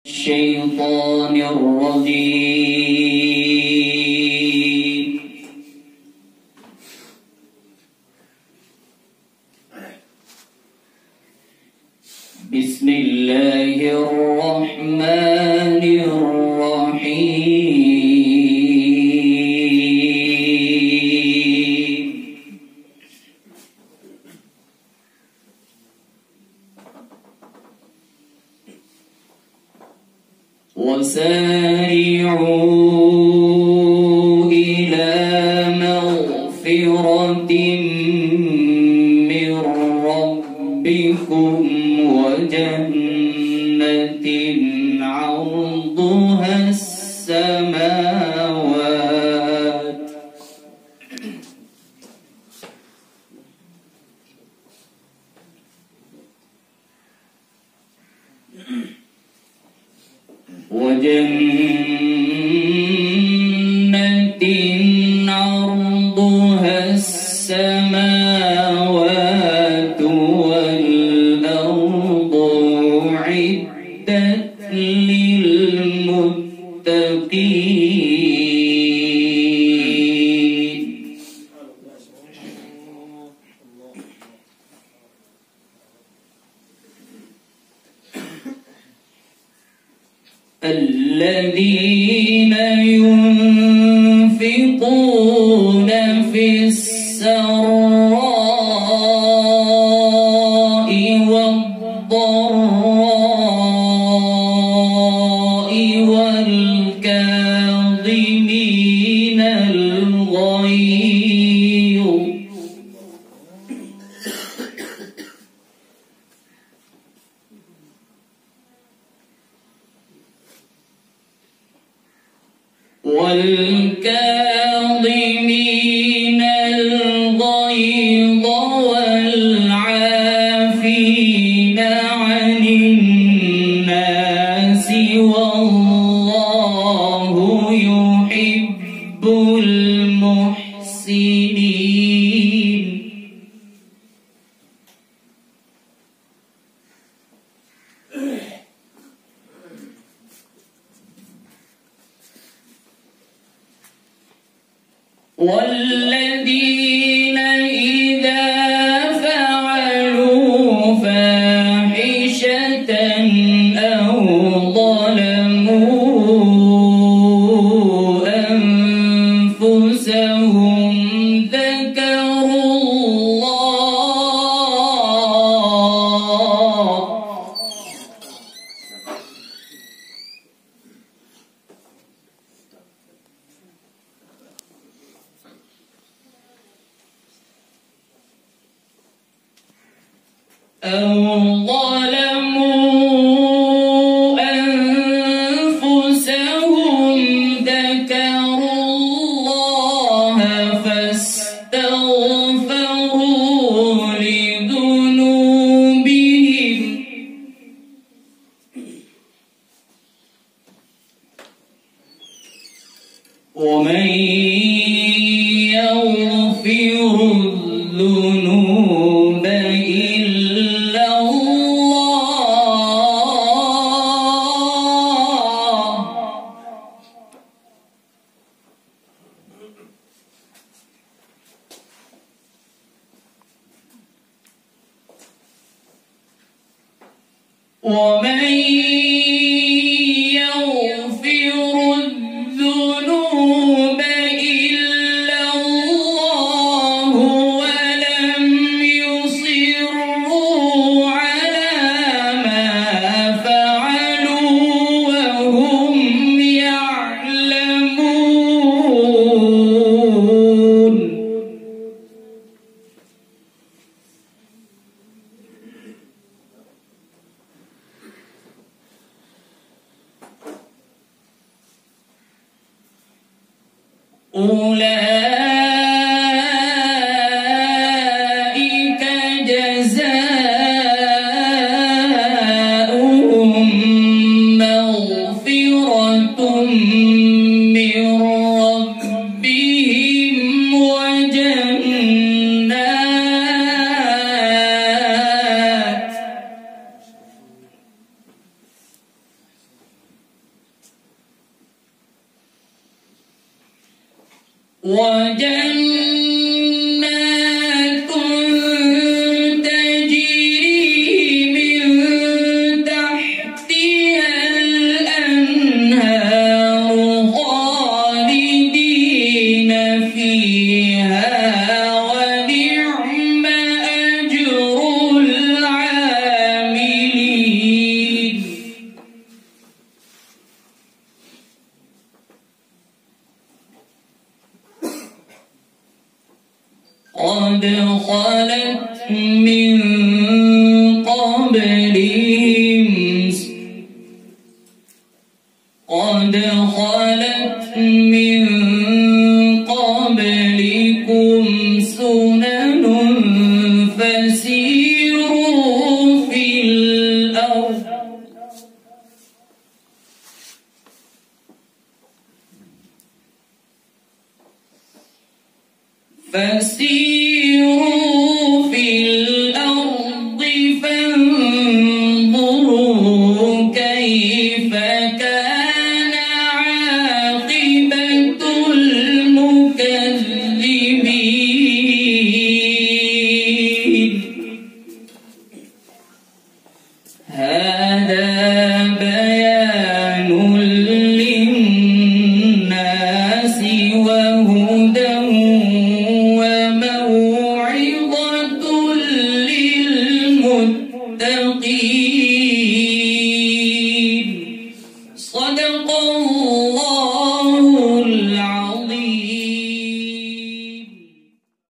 الشيطان الرجيم. بسم الله الرحمن الرحيم. وسارعوا إلى مغفرة من ربكم وجنة عرضها السماوات عرضها السماوات والأرض أعدت للمتقين. الذين ينفقون في السراء والضراء والكاظمين الغيظ والعافين عن الناس والله يحب المحسنين. والذين إذا فعلوا فاحشة أو ظلموا أنفسهم ذكروا الله فاستغفروا لذنوبهم ومن يغفر الذنوب إلا الله ومن يغفر الذنوب إلا الله ولم يصروا على ما فعلوا وهم يعلمون. أولئك جزاؤهم مغفرة من ربهم وجنات وجنات تجري من تحتها الأنهار خالدين فيها ونعم أجر العاملين. قد خلت من قبلكم سنن فسيروا في الأرض فانظروا كيف كان عاقبة المكذبين.